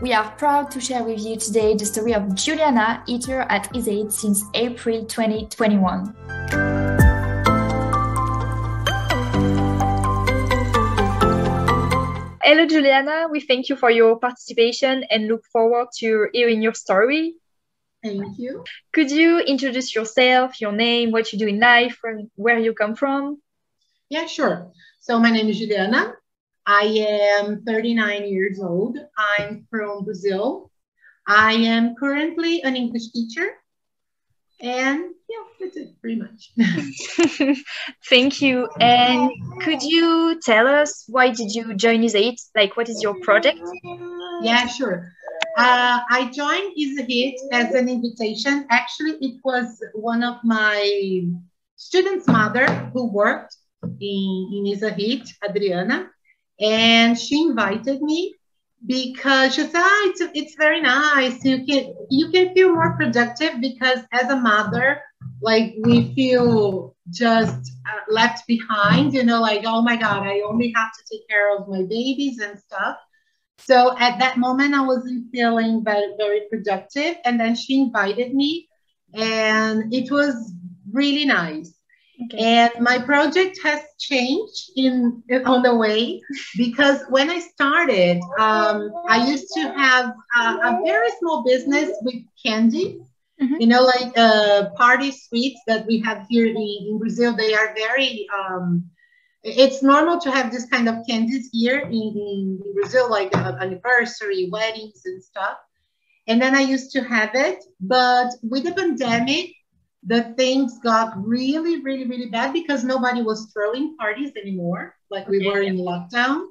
We are proud to share with you today the story of Juliana, eater at Is It since April 2021. Hello, Juliana. We thank you for your participation and look forward to hearing your story. Thank you. Could you introduce yourself, your name, what you do in life, and where you come from? Yeah, sure. So my name is Juliana. I am 39 years old. I'm from Brazil. I am currently an English teacher. And yeah, that's it pretty much. Thank you. And could you tell us why did you join Is It? Like, what is your project? Yeah, sure. I joined Is It as an invitation. Actually, it was one of my students' mother who worked in Is It, Adriana, and she invited me because she said, it's very nice. You can feel more productive because as a mother, like we feel just left behind, like, oh my God, I only have to take care of my babies and stuff. So at that moment, I wasn't feeling very, very productive. And then she invited me and it was really nice. Okay. And my project has changed on the way because when I started, I used to have a very small business with candy, like party sweets that we have here in Brazil. They are very, it's normal to have this kind of candies here in Brazil, like anniversary, weddings and stuff. And then I used to have it, but with the pandemic, the things got really, really, really bad because nobody was throwing parties anymore, like we were in lockdown.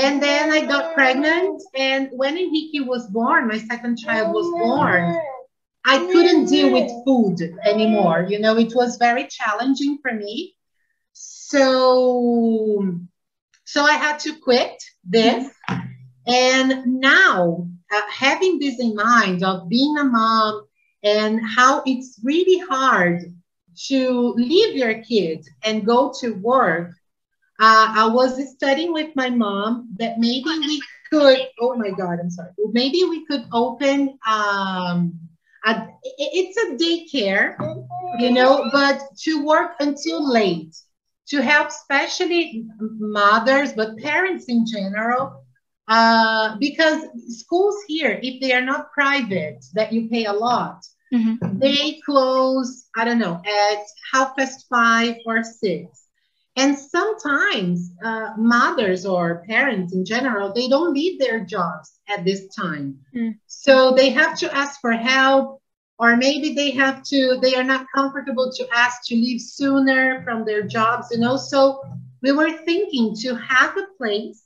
And then I got pregnant, and when Henrique was born, my second child was born, I couldn't deal with food anymore. It was very challenging for me. So I had to quit this. And now, having this in mind of being a mom, and how it's really hard to leave your kids and go to work. I was studying with my mom that maybe we could, oh my God, I'm sorry. Maybe we could open, it's a daycare, but to work until late, to help especially mothers, but parents in general, because schools here, if they are not private, that you pay a lot, they close, I don't know, at 5:30 or 6. And sometimes mothers or parents in general, they don't leave their jobs at this time. So they have to ask for help, or maybe they are not comfortable to ask to leave sooner from their jobs, So we were thinking to have a place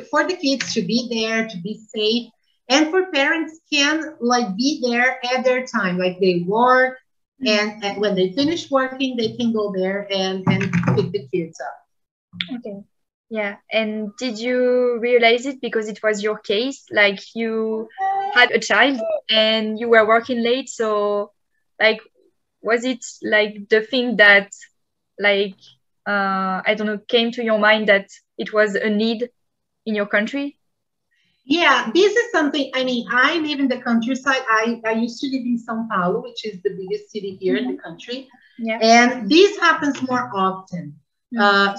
for the kids to be there, to be safe. And for parents can be there at their time, like they work, and when they finish working, they can go there and pick the kids up. Okay. Yeah. And did you realize it because it was your case? Like you had a child and you were working late. So was it the thing that I don't know, came to your mind that it was a need in your country? Yeah, this is something, I live in the countryside. I used to live in São Paulo, which is the biggest city here in the country. Yeah. And this happens more often.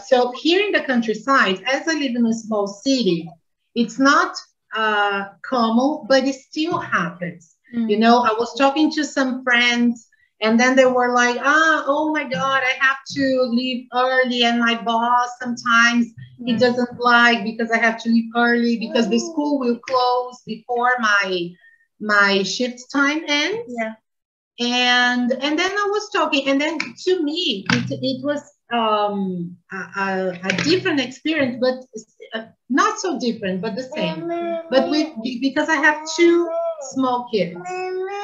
So here in the countryside, as I live in a small city, it's not common, but it still happens. I was talking to some friends, and then they were like, oh my God, I have to leave early. And my boss sometimes he doesn't like because I have to leave early because the school will close before my shift time ends. Yeah. And then I was talking, and then to me, it was a different experience, but not so different, but the same. But because I have two small kids.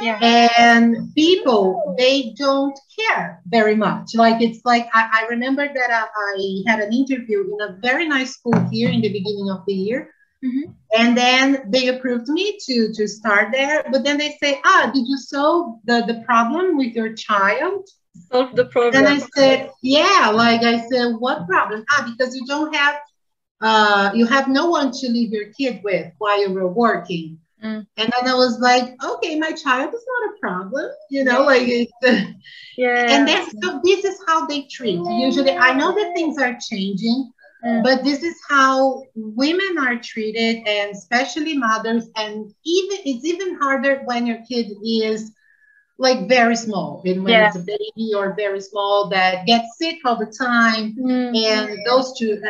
Yeah. And people, they don't care very much. It's like, I remember that I had an interview in a very nice school here in the beginning of the year. And then they approved me to start there. But then they say, did you solve the problem with your child? Solve the problem. And I said, yeah, I said, what problem? Because you don't have you have no one to leave your kid with while you were working. Mm. And then I was like, okay, my child is not a problem, Yeah. like it's, Yeah. and then so this is how they treat. Usually, I know that things are changing, Mm. but this is how women are treated, and especially mothers. And even it's even harder when your kid is like very small, and when Yeah. it's a baby or very small that gets sick all the time, Mm. and those two,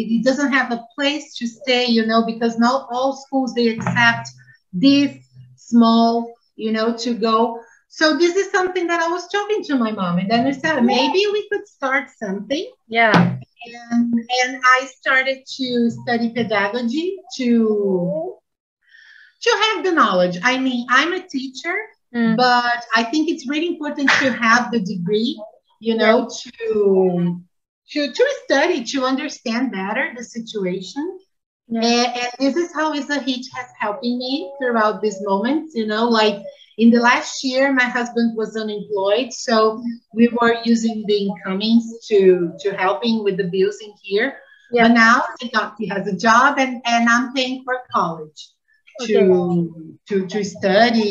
it doesn't have a place to stay, because not all schools they accept this small, to go. So this is something that I was talking to my mom, and then we said maybe we could start something. Yeah. And I started to study pedagogy to have the knowledge. I mean, I'm a teacher, Mm. but I think it's really important to have the degree, Yeah. to study, to understand better the situation. Yeah. And this is how Isa Hitch has helping me throughout these moments, like in the last year, my husband was unemployed. So we were using the incomings to helping with the bills in here. Yeah. But now he has a job, and I'm paying for college Okay. to study,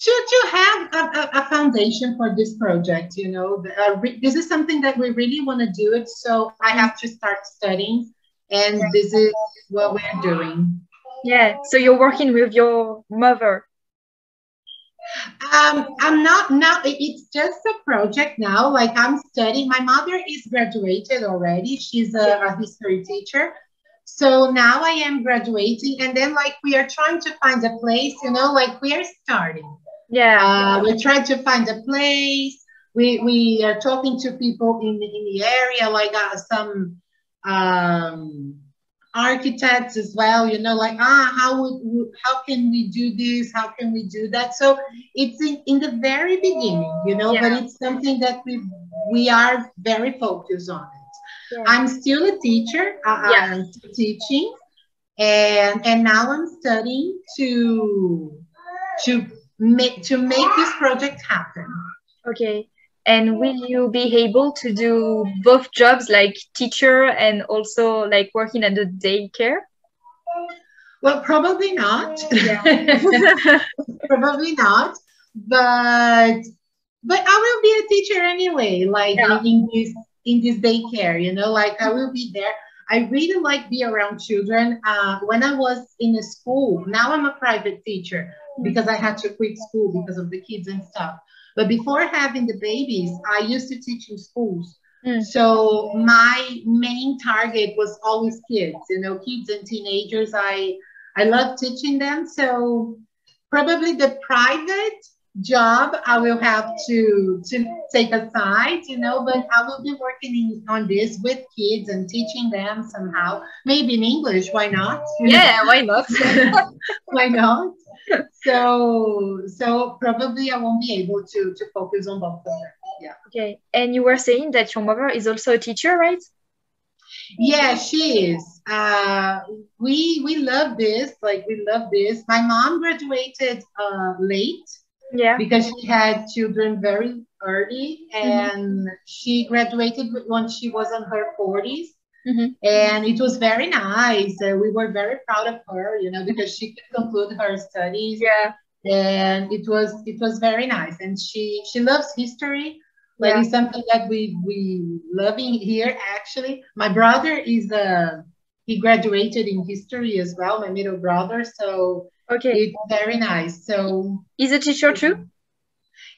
to have a foundation for this project. This is something that we really want to do it. So I Mm. have to start studying, and this is what we're doing. Yeah. So you're working with your mother. I'm not now. It's just a project now. Like I'm studying. My mother is graduated already. She's a history teacher. So now I am graduating, and then like we are trying to find a place. Like we are starting. Yeah. We're trying to find a place. We are talking to people in the area, like some um, architects as well. Like how can we do this? How can we do that? So it's in the very beginning, but Yeah. it's something that we are very focused on it. Yeah. I'm still a teacher. Yeah. I'm still teaching, and now I'm studying to make this project happen. Okay. And will you be able to do both jobs, like teacher and also like working at the daycare? Well, probably not. Yeah. Probably not. But I will be a teacher anyway, like Yeah. in this daycare, like I will be there. I really like be around children. When I was in a school, now I'm a private teacher because I had to quit school because of the kids and stuff. But before having the babies, I used to teach in schools. Mm. So my main target was always kids, kids and teenagers. I love teaching them. So probably the private job I will have to take aside, but I will be working on this with kids and teaching them somehow. Maybe in English, why not? Yeah, why not? Why not? So probably I won't be able to focus on both of them. Yeah. Okay. And you were saying that your mother is also a teacher, right? Yeah, she is. We love this. Like we love this. My mom graduated late Yeah. because she had children very early, and she graduated when she was in her 40s. And it was very nice. We were very proud of her, because she could conclude her studies. Yeah. And it was very nice. And she loves history. Like Yeah. it's something that we love in here. Actually, my brother he graduated in history as well. My middle brother, so Okay. it's very nice. So He's a teacher too?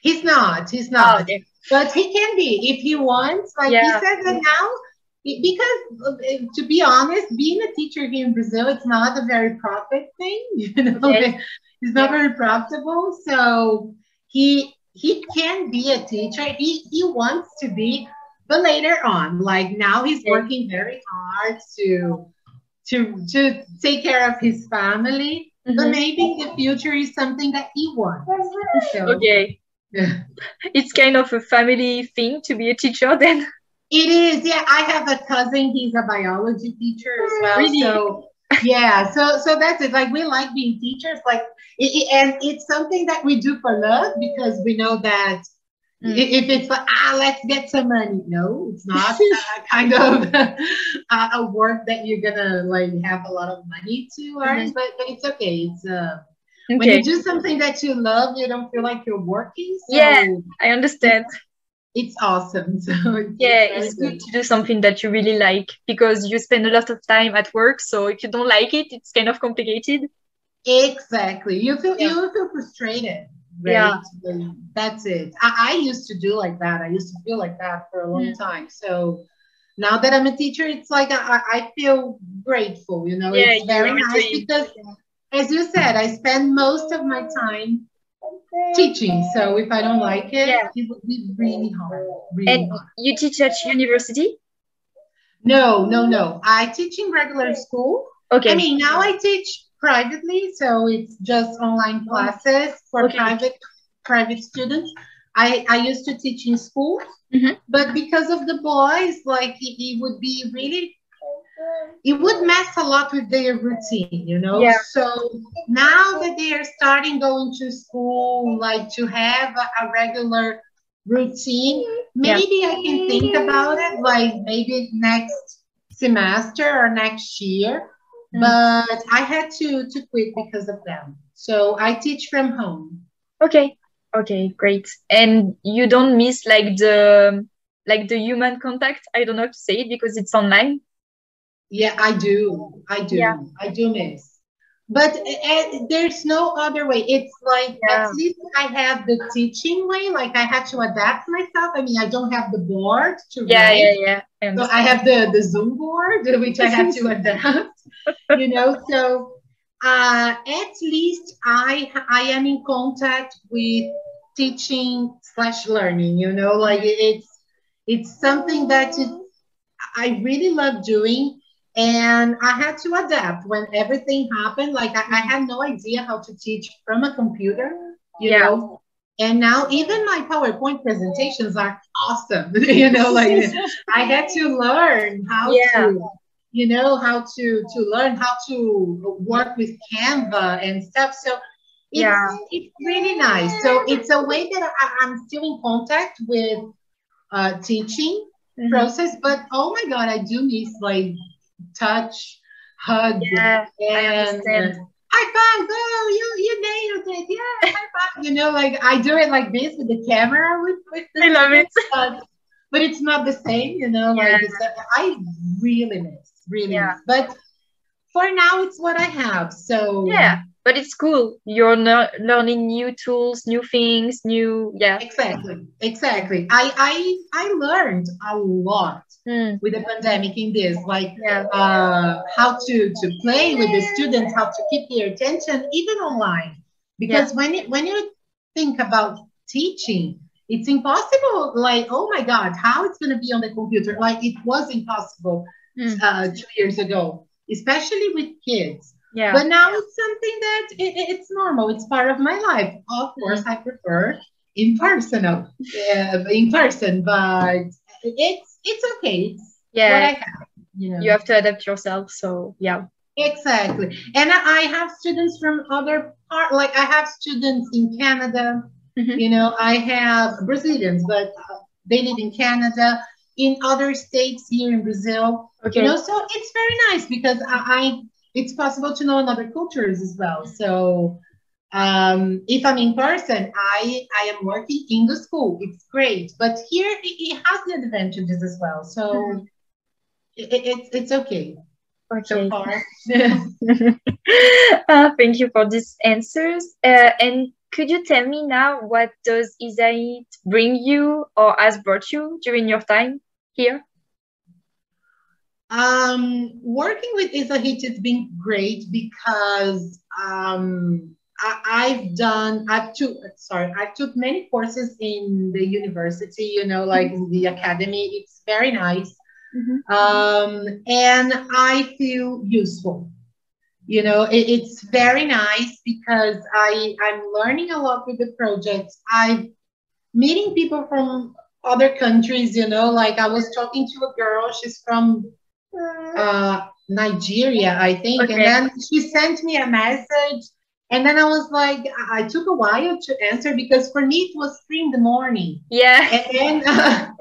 he's not. He's Oh, not. okay. But he can be if he wants. Like he Yeah. said that now, because to be honest, being a teacher here in Brazil, it's not a very profit thing. Okay. It's not Yeah. very profitable. So he can be a teacher. He wants to be, but later on, like now he's Okay. working very hard to take care of his family. But maybe in the future is something that he wants. So, Okay. yeah. It's kind of a family thing to be a teacher then. It is, yeah. I have a cousin. He's a biology teacher as well. Really? So yeah, so that's it. Like we like being teachers, like, and it's something that we do for love because we know that Mm. If it's like, let's get some money. No, it's not kind of a work that you're gonna like have a lot of money to earn, Mhm. but it's okay. It's when you Okay. do something that you love, you don't feel like you're working. Yeah, So I it, understand. it's awesome. So Yeah, it's very it's good good. to do something that you really like because you spend a lot of time at work. So if you don't like it, it's kind of complicated. Exactly. Yeah. You feel frustrated, Yeah. right? Like, that's it. I used to do like that. I used to feel like that for a long Mm. time. So now that I'm a teacher, it's like I feel grateful. You know, Yeah, it's you very are nice enjoying. because, as you said, I spend most of my time teaching. So if I don't like it, Yeah. it would be really hard, really And hard. you teach at university? No, no, no. I teach in regular school. I Okay. mean, now I teach privately, so it's just online classes for Okay. private students. I used to teach in schools, Hmm. but because of the boys, like it would be really, it would mess a lot with their routine, you know. Yeah. So now that they are starting going to school, like to have a regular routine, Yeah. maybe I can think about it, like maybe next semester or next year. Mm. But I had to quit because of them. So I teach from home. Okay. Okay, great. And you don't miss like the human contact. I don't know how to say it because it's online. Yeah, I do. I Yeah. do. I do miss. But there's no other way. It's like at Yeah. least I have the teaching way. Like I had to adapt myself. I mean, I don't have the board to Yeah, yeah, write. yeah. I So I understand. have the Zoom board, which I had to adapt, you know. So at least I am in contact with teaching slash learning, you know, like it's something that I really love doing. And I had to adapt when everything happened. Like I Mm. had no idea how to teach from a computer, you Yeah. know. And now even my PowerPoint presentations are awesome. You know, like I had to learn how Yeah. to, you know, how to learn how to work with Canva and stuff. So Yeah. it's really nice. So it's a way that I'm still in contact with teaching Hmm. process. But oh my God, I do miss like touch, hug, Yeah, I and understand. high five. Oh, you nailed it. Yeah, high five. You know, like I do it like this with the camera with the I love it. students, but it's not the same. You know, Yeah. like it's I really Yeah. miss. But for now, it's what I have. So Yeah. But it's cool. You're learning new tools, new things, new. Yeah. exactly, exactly. I learned a lot Mm. with the pandemic in this, like Yeah. how to play with the students, how to keep their attention, even online. Yeah. Because when you think about teaching, it's impossible. Like, oh my God, how it's going to be on the computer? Like it was impossible Mm. 2 years ago, especially with kids. Yeah. But now it's something that it's normal. It's part of my life. Of course, Mm. I prefer in person, but it's okay. It's what Yeah. I have, you You know. have to adapt yourself. So yeah. Exactly. And I have students from other part, like I have students in Canada, Hmm. you know, I have Brazilians, but they live in Canada, in other states here in Brazil, you Okay. know, so it's very nice because it's possible to know another cultures as well. So if I'm in person, I am working in the school. It's great, but here it has the advantages as well. Mhm. So it's okay so Okay. far. Thank you for these answers. And could you tell me now what does Isait bring you or has brought you during your time here? Working with Isahit has been great because I took many courses in the university, you know, like in the academy. It's very nice. Mhm. And I feel useful. You know, it's very nice because I'm learning a lot with the projects. I'm meeting people from other countries, you know, like I was talking to a girl, she's from Nigeria, I think. And Okay. then she sent me a message And then I was like, I took a while to answer because for me it was 3 in the morning. Yeah. And then,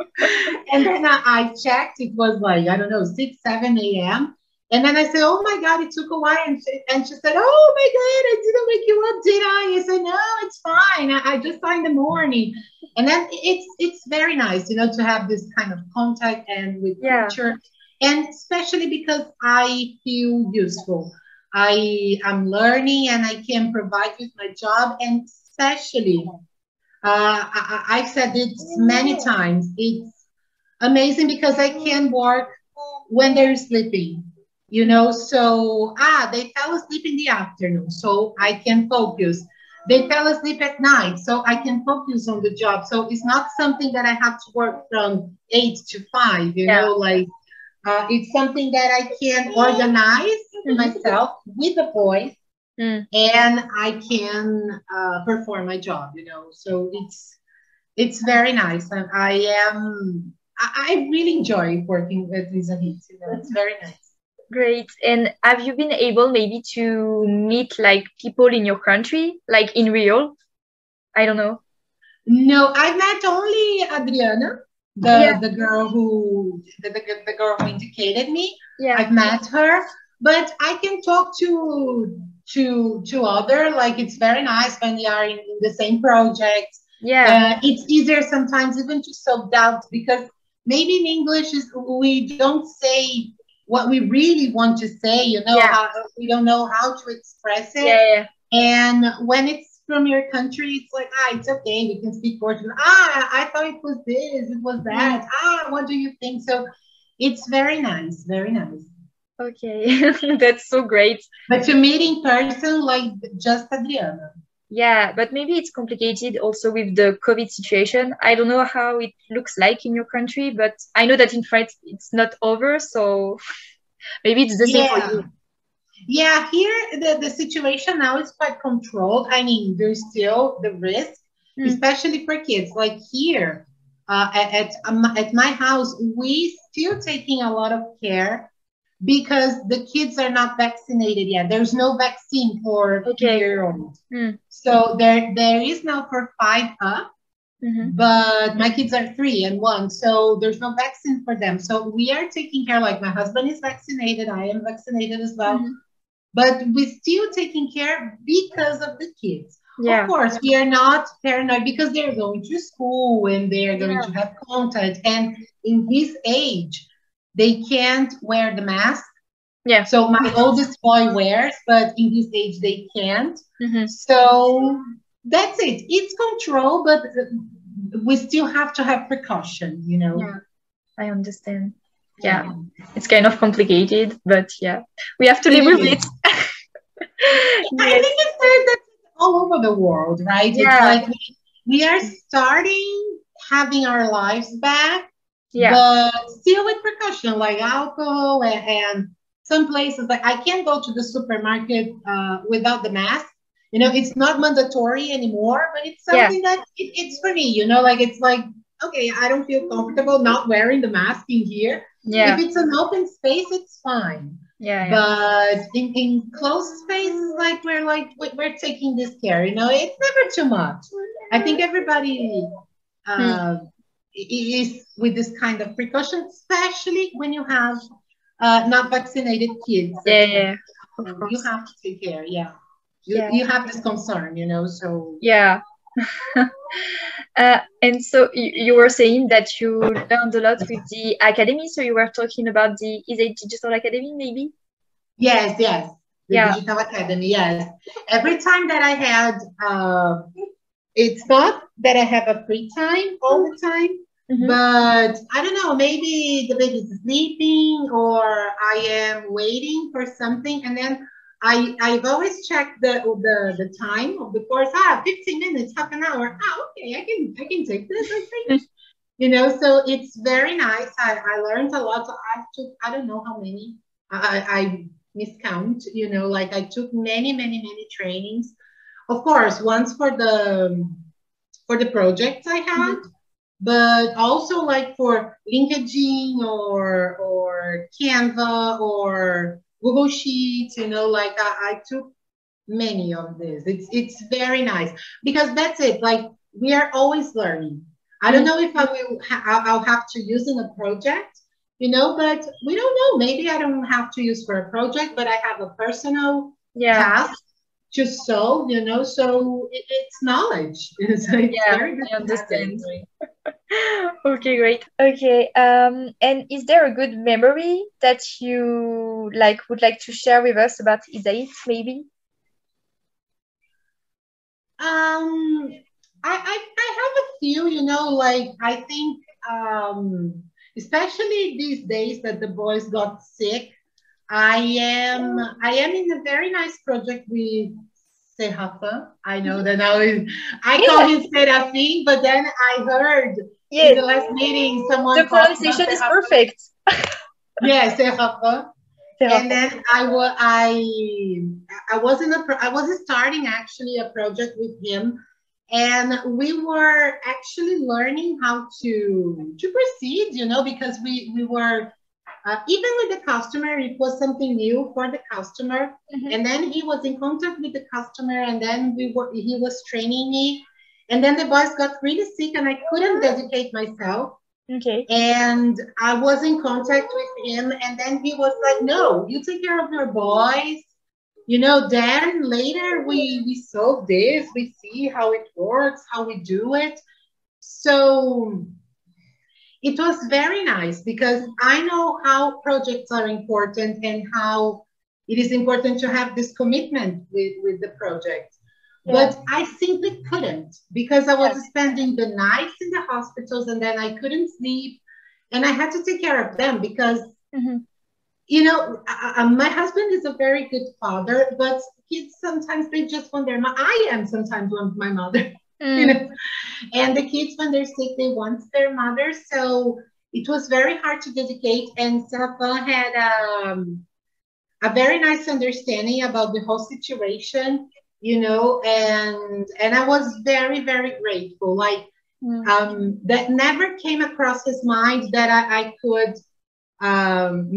and then I checked. It was like I don't know 6, 7 a.m. And then I said, "Oh my God, it took a while." And she said, "Oh my God, I didn't wake you up, did I?" I said, "No, it's fine. I just saw in the morning." And then it's very nice, to have this kind of contact and with Yeah. teacher, and especially because I feel useful. I'm learning and I can provide with my job, and especially I've said it many times. It's amazing because I can work when they're sleeping. So they fell asleep in the afternoon, so I can focus. They fell asleep at night, so I can focus on the job. So it's not something that I have to work from 8 to 5, Yeah. like it's something that I can organize myself with the boys, Mm. and I can perform my job. So it's very nice, and I really enjoy working with Lisa Hits. It's very nice. Great. And have you been able maybe to meet like people in your country, like in real? I don't know. No, I've met only Adriana, Yeah. the girl the girl who indicated me. Yeah. I've met her, but I can talk to other. Like it's very nice when they are in the same project. Yeah. It's easier sometimes even to self doubt because maybe in English is we don't say what we really want to say. Yeah. How we don't know how to express it. Yeah. And when it's from your country, it's like, it's okay, we can speak Portuguese. I thought it was this, it was Yeah. that. What do you think? So it's very nice, very nice. Okay. That's so great. But to meet in person, like just Adriana. Yeah, but maybe it's complicated also with the COVID situation. I don't know how it looks like in your country, but I know that in France it's not over, so maybe it's the same for Yeah. you. Yeah, here the situation now is quite controlled. I mean, there's still the risk, Mm. especially for kids. Like here at my house, we still taking a lot of care because the kids are not vaccinated yet. There's no vaccine for Okay. 3-year-old. Mm. So there is now for 5 up, Mm-hmm. but my kids are 3 and 1, so there's no vaccine for them. So we are taking care. Like my husband is vaccinated, I am vaccinated as well, Mm-hmm. but we're still taking care because of the kids. Of Yeah. course, we are not paranoid because they're going to school and they're going Yeah. to have contact. And in this age, they can't wear the mask. Yeah. So my oldest boy wears, but in this age, they can't. Mm-hmm. So that's it. It's control, but we still have to have precaution. Yeah, I understand. Yeah, it's kind of complicated, but yeah, we have to It live with is. it. I Yes. think that's all over the world, right? It's Yeah. like we are starting having our lives back, Yeah. but still with precaution, like alcohol and some places. Like I can't go to the supermarket without the mask. It's not mandatory anymore, but it's Yeah. something that it's for me. Like it's like okay, I don't feel comfortable not wearing the mask in here. Yeah. If it's an open space, it's fine. Yeah. Yeah. But in closed spaces, like we're taking this care. It's never too much. I think everybody Mm. is with this kind of precaution, especially when you have not vaccinated kids Yeah. at home. Yeah. Of So you course. have to take care. Yeah, Yeah. you have this concern. So Yeah. And so you were saying that you learned a lot with the academy. So you were talking about is it Digital Academy, maybe? yes, the Yeah. Digital Academy. Yes, every time that I had. It's not that I have a free time all the time, Mm-hmm. but I don't know, maybe the baby's sleeping or I am waiting for something. And then I've always checked the time of the course. 15 minutes, half an hour. Okay, I can take this, I think. So it's very nice. I learned a lot. I don't know how many. I miscount, like I took many, many, many trainings. Of course, once for the projects I had, Mm-hmm. but also like for LinkedIn or Canva or Google Sheets. Like I took many of this. It's very nice because that's it. Like we are always learning. I don't Mm. know if I'll have to use in a project, but we don't know. Maybe I don't have to use for a project, but I have a personal Yeah. task to solve, so it's knowledge. So it's Yeah, very good I to have it understand. anyway. Okay, great. Okay, and is there a good memory that you like would like to share with us about Isaït, maybe? I have a few, like I think, especially these days that the boys got sick, I am in a very nice project with Serafin. I know that now I call Yeah, him Serafin, but then I heard in yeah, the last meeting the someone talking about pronunciation is Serafin. perfect. Yeah, Serafin. And Terraform. then I was starting actually a project with him, and we were actually learning how to proceed, because we were even with the customer, it was something new for the customer. Mhm. And then he was in contact with the customer, and then he was training me. And then the boys got really sick, and I couldn't dedicate myself. Okay. And I was in contact with him, and then he was like, "No, you take care of your boys. Then later we solve this, we see how it works, how we do it." So it was very nice because I know how projects are important and how it is important to have this commitment with the project. Yeah. But I simply couldn't because I Yeah. was spending the nights in the hospitals and then I couldn't sleep and I had to take care of them because, Mhm. my husband is a very good father, but kids sometimes they just want their mom. I am sometimes want my mother, you Mm. know. And the kids, when they're sick, they want their mother. So it was very hard to dedicate. And Safa had a very nice understanding about the whole situation, and I was very, very grateful. Like Mm. that never came across his mind that I could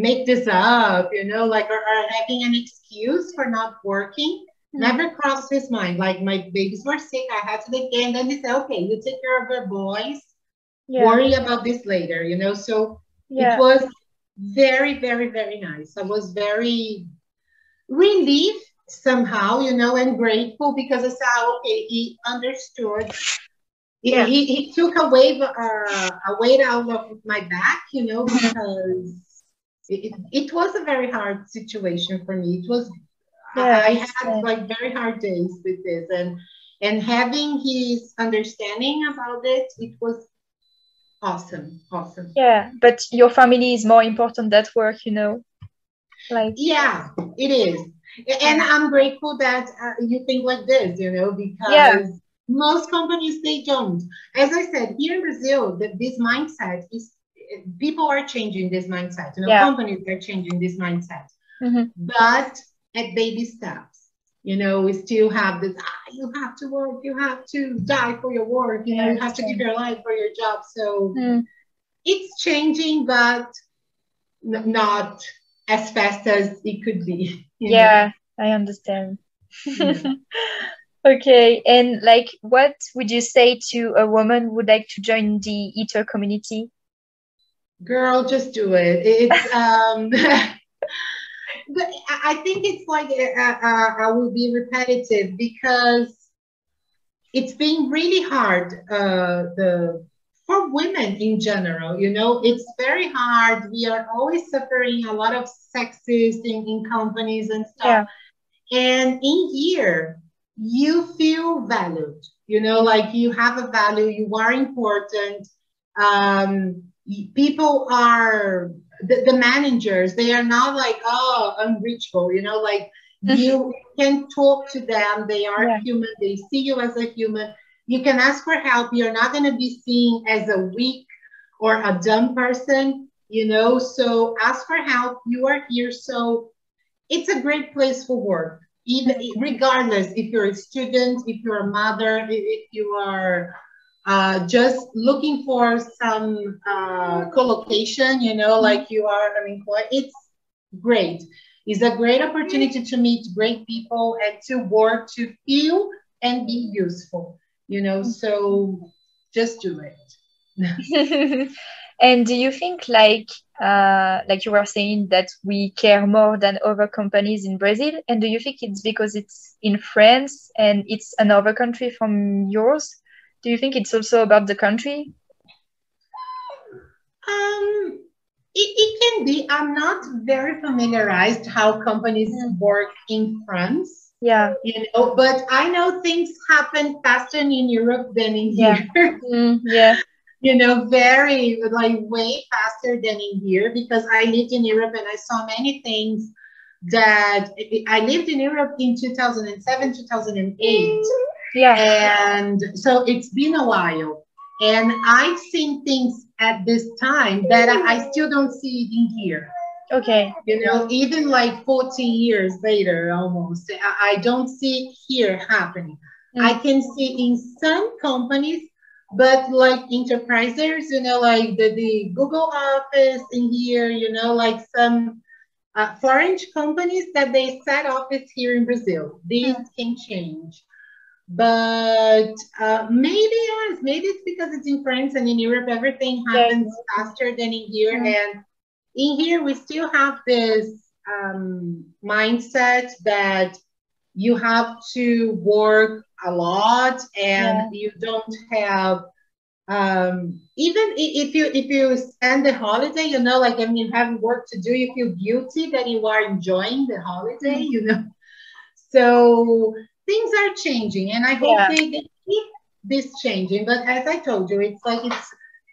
make this up, like or having an excuse for not working. Mm. Never crossed his mind. Like my babies were sick, I had to take care, and then he said, "Okay, you take care of your boys. Yeah. Worry about this later." So it Yeah. was very, very, very nice. I was very relieved somehow, and grateful because I saw, okay, he understood. He, Yeah. he, he took a weight out of my back, Mhm. because it was a very hard situation for me. It was Yeah, I I had understand. like very hard days with this, and having his understanding about it, it was awesome, awesome. Yeah, but your family is more important than work, Like, Yeah, it is, and yeah. I'm grateful that you think like this, Yeah. because most companies they don't. As I said, here in Brazil, this mindset is people are changing this mindset. Yeah. Companies are changing this mindset, Hmm. but at baby steps. We still have this, you have to work, you have to die for your work, I you have to give understand. your life for your job. So Mm. it's changing, but not as fast as it could be. Yeah, I understand. Yeah. Okay, and like, what would you say to a woman who would like to join the eater community? Girl, just do it. It's but I think it's like I will be repetitive because it's been really hard, the for women in general. It's very hard. We are always suffering a lot of sexist in companies and stuff. Yeah. And in here, you feel valued. Like you have a value, you are important. People are the managers, they are not like, oh, unreachable, like you can talk to them, they are Yeah. human, they see you as a human, you can ask for help, you're not going to be seen as a weak or a dumb person, so ask for help, you are here. So it's a great place for work, even regardless if you're a student, if you're a mother, if you are just looking for some collocation, like you are unemployed. It's great. It's a great opportunity to meet great people and to work, to feel and be useful, you know, so just do it. And do you think like you were saying that we care more than other companies in Brazil? And do you think it's because it's in France and it's another country from yours? Do you think it's also about the country? Um, it can be. I'm not very familiarized how companies work in France, Yeah. you know, but I know things happen faster in Europe than in Yeah. here. Yeah. You know, very like way faster than in here because I lived in Europe and I saw many things that I lived in Europe in 2007, 2008. Yeah. And so it's been a while. And I've seen things at this time that I still don't see it in here. Okay. You know, even like 14 years later, almost, I don't see it here happening. I can see in some companies, but like enterprises, you know, like the Google office in here, you know, like some foreign companies that they set office here in Brazil. These can change. But maybe yes, maybe it's because it's in France and in Europe, everything happens faster than in here. And in here, we still have this mindset that you have to work a lot and you don't have even if you spend the holiday, you know, like I mean, having work to do, you feel guilty that you are enjoying the holiday, you know. So things are changing, and I hope they keep this changing. But as I told you, it's like it's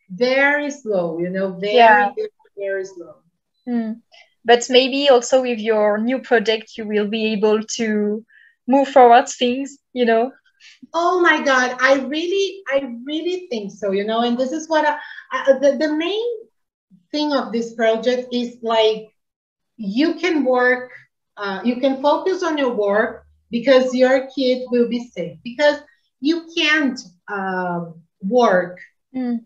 very slow, you know, very, very, very slow. But maybe also with your new project, you will be able to move forward things, you know. Oh my God, I really think so, you know, and this is what the main thing of this project is like you can work, you can focus on your work because your kid will be safe because you can't work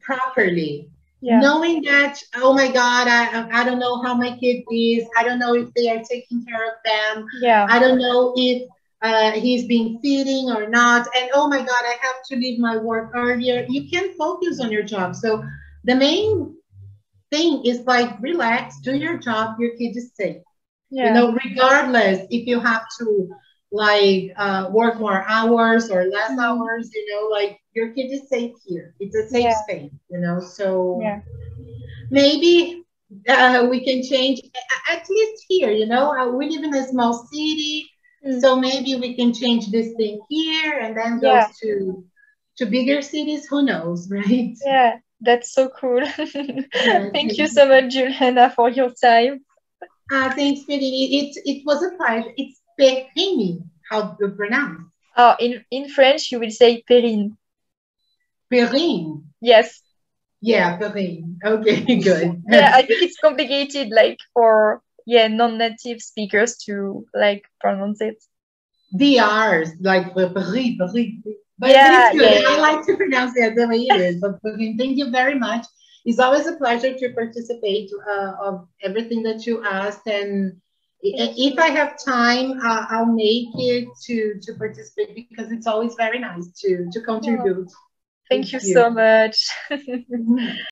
properly. Knowing that, oh my God, I don't know how my kid is. I don't know if they are taking care of them. I don't know if he's been feeding or not. And oh my God, I have to leave my work earlier. You can focus on your job. So the main thing is like relax, do your job, your kid is safe. You know, regardless if you have to like work more hours or less hours, you know, like your kid is safe here. It's a safe space, you know. So maybe we can change at least here, you know. We live in a small city, so maybe we can change this thing here and then goes to bigger cities. Who knows, right? Yeah, that's so cool. Thank you so much, Juliana, for your time. Thanks, Feli. It was a pleasure. It's Perrine, how to pronounce. Oh, in French, you will say Perrine. Perrine? Yes. Yeah, Perrine. Okay, good. Yeah, I think it's complicated, like for non-native speakers to like pronounce it. The R's, like Perrine, Perrine. But it's good. I like to pronounce it the way it is. But Perrine, thank you very much. It's always a pleasure to participate of everything that you asked. And if I have time, I'll make it to participate because it's always very nice to contribute. Thank you so much.